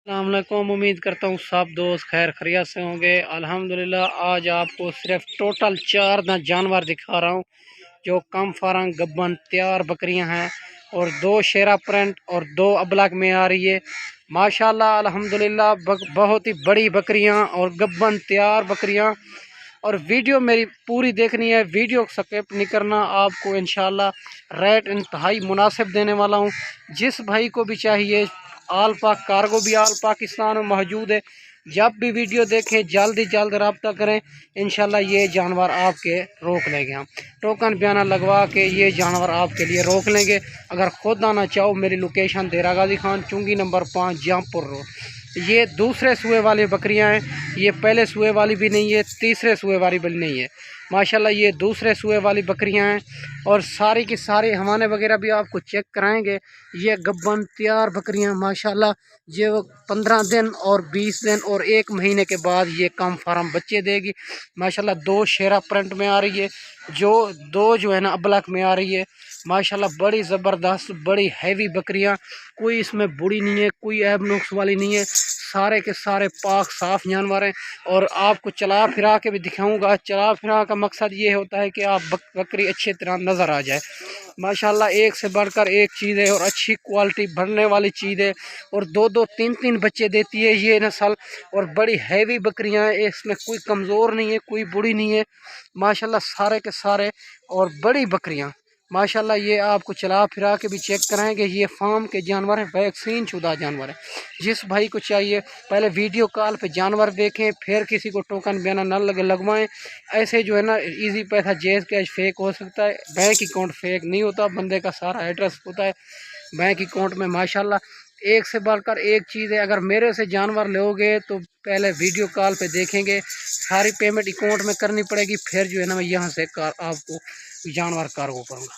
अस्सलाम वालेकुम। उम्मीद करता हूँ सब दोस्त खैर खैरियत से होंगे। अल्हम्दुलिल्लाह आज आपको सिर्फ टोटल 4 जानवर दिखा रहा हूँ जो कम फारंग गब्बन तैयार बकरियाँ हैं और 2 शेरा प्रिंट और 2 अबलग में आ रही है। माशाल्लाह अल्हम्दुलिल्लाह बहुत ही बड़ी बकरियाँ और गब्बन तैयार बकरियाँ। और वीडियो मेरी पूरी देखनी है, वीडियो स्किप नहीं करना। आपको इंशाल्लाह रेट इंतहाई मुनासिब देने वाला हूँ। जिस भाई को भी चाहिए, आल पाक कार्गो भी आल पाकिस्तान में मौजूद है। जब भी वीडियो देखें जल्द जल्द रब्ता करें। इंशाल्लाह ये जानवर आपके रोक लेंगे, हम टोकन बयाना लगवा के ये जानवर आपके लिए रोक लेंगे। अगर खुद आना चाहो मेरी लोकेशन देरा गाजी खान चुंगी नंबर 5 जामपुर रोड। ये दूसरे सुए वाली बकरियां हैं, ये पहले सुए वाली भी नहीं है, तीसरे सुए वाली भी नहीं है। माशाल्लाह ये दूसरे सुए वाली बकरियां हैं और सारी की सारी हवाने वगैरह भी आपको चेक कराएंगे। ये गब्बन तैयार बकरियां माशाल्लाह जो 15 दिन और 20 दिन और 1 महीने के बाद ये कम फार्म बच्चे देगी। माशाल्लाह 2 शेरा प्रिंट में आ रही है, जो 2 जो है ना अबलक में आ रही है। माशाल्लाह बड़ी ज़बरदस्त बड़ी हैवी बकरियां, कोई इसमें बुरी नहीं है, कोई ऐब नुक्स वाली नहीं है। सारे के सारे पाक साफ़ जानवर हैं और आपको चला फिरा के भी दिखाऊंगा। चला फिरा का मकसद ये होता है कि आप बकरी अच्छी तरह नज़र आ जाए। माशाल्लाह एक से बढ़कर एक चीज़ है और अच्छी क्वालिटी भरने वाली चीज़ है और 2-2 3-3 बच्चे देती है ये नस्ल। और बड़ी हैवी बकरियां हैं, इसमें कोई कमज़ोर नहीं है, कोई बुरी नहीं है। माशाल्लाह सारे के सारे और बड़ी बकरियां माशाल्लाह। ये आपको चला फिरा के भी चेक कराएंगे। ये फार्म के जानवर हैं, वैक्सीन शुदा जानवर है। जिस भाई को चाहिए पहले वीडियो कॉल पे जानवर देखें, फिर किसी को टोकन बयाना न लगवाएं। ऐसे जो है ना इजी पैसा जेज कैश फेक हो सकता है, बैंक अकाउंट फेक नहीं होता, बंदे का सारा एड्रेस होता है बैंक अकाउंट में। माशाल्लाह एक से बढ़कर एक चीज़ है। अगर मेरे से जानवर लोगे तो पहले वीडियो कॉल पे देखेंगे, सारी पेमेंट अकाउंट में करनी पड़ेगी, फिर जो है ना मैं यहाँ से आपको जानवर कार्गो करूँगा।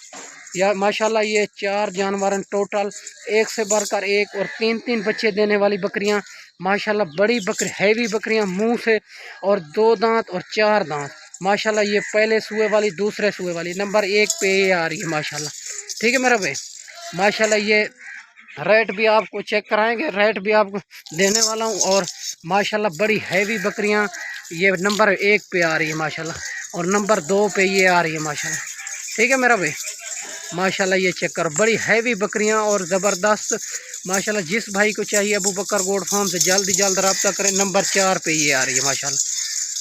या माशाल्लाह ये 4 जानवर हैं टोटल, एक से बढ़कर एक और 3-3 बच्चे देने वाली बकरियां। माशाल्लाह बड़ी बकरी हैवी बकरियां मुंह से और 2 दांत और 4 दांत। माशाल्लाह ये पहले सुए वाली दूसरे सुए वाली नंबर 1 पे ये आ रही है माशाल्लाह। ठीक है मेरा भाई। माशाल्लाह ये रेट भी आपको चेक कराएंगे, रेट भी आपको देने वाला हूँ। और माशाल्लाह बड़ी हैवी बकरियां ये नंबर 1 पे आ रही है माशाल्लाह और नंबर 2 पे ये आ रही है माशाल्लाह। ठीक है मेरा भाई। माशाल्लाह ये चेक कर बड़ी हैवी बकरियां और ज़बरदस्त। माशाल्लाह जिस भाई को चाहिए अबू बकर गोड फार्म से जल्द जल्द रब्ता करें, नंबर 4 पे ये आ रही है माशाल्लाह।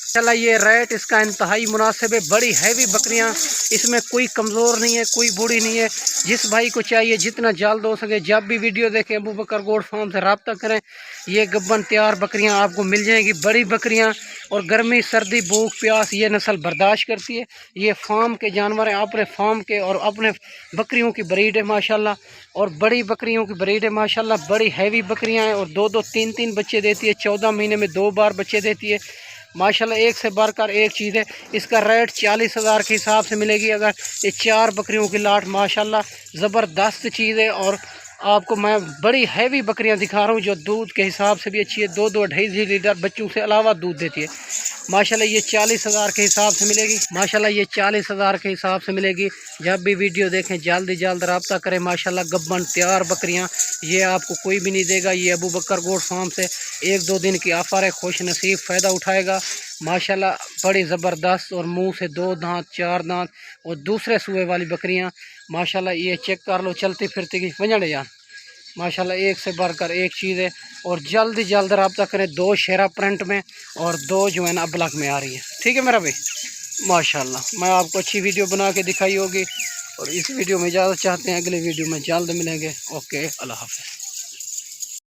चला ये रेट इसका इंतहाई मुनासिब है। बड़ी हैवी बकरियां, इसमें कोई कमज़ोर नहीं है, कोई बूढ़ी नहीं है। जिस भाई को चाहिए जितना जल्द हो सके जब भी वीडियो देखें अबू बकर गोड फार्म से रब्ता करें। ये गब्बन तैयार बकरियां आपको मिल जाएंगी, बड़ी बकरियां और गर्मी सर्दी भूख प्यास ये नस्ल बर्दाश्त करती है। ये फार्म के जानवर हैं, अपने फार्म के और अपने बकरियों की ब्रीड है माशाल्लाह। और बड़ी बकरियों की ब्रीड है माशाल्लाह। बड़ी हैवी बकरियां हैं और 2-2 3-3 बच्चे देती है, 14 महीने में 2 बार बच्चे देती है माशाल्लाह। एक से बढ़कर एक चीज़ है। इसका रेट 40,000 के हिसाब से मिलेगी। अगर ये 4 बकरियों की लाट माशाल्लाह ज़बरदस्त चीज़ है। और आपको मैं बड़ी हैवी बकरियां दिखा रहा हूँ जो दूध के हिसाब से भी अच्छी है, 2-2 2.5 लीटर बच्चों से अलावा दूध देती है माशाल्लाह। ये 40,000 के हिसाब से मिलेगी माशाल्लाह। ये 40,000 के हिसाब से मिलेगी। जब भी वीडियो देखें जल्द जल्द रब्ता करें माशाल्लाह। गब्बन तैयार बकरियां ये आपको कोई भी नहीं देगा। ये अबू बकर गोड फार्म से 1-2 दिन की ऑफ़र है, खुश नसीब फ़ायदा उठाएगा माशाल्लाह। बड़ी ज़बरदस्त और मुंह से 2 दांत 4 दांत और दूसरे सुए वाली बकरियां माशाल्लाह। ये चेक कर लो चलती फिरती की वजह जान माशाल्लाह। एक से बढ़कर एक चीज़ है और जल्द जल्द रब्ता करें। 2 शेरा प्रिंट में और 2 जो है ना अबलक में आ रही है। ठीक है मेरा भाई। माशाल्लाह मैं आपको अच्छी वीडियो बना के दिखाई होगी और इस वीडियो में इजाज़त चाहते हैं, अगले वीडियो में जल्द मिलेंगे। ओके अल्लाह हाफ़िज़।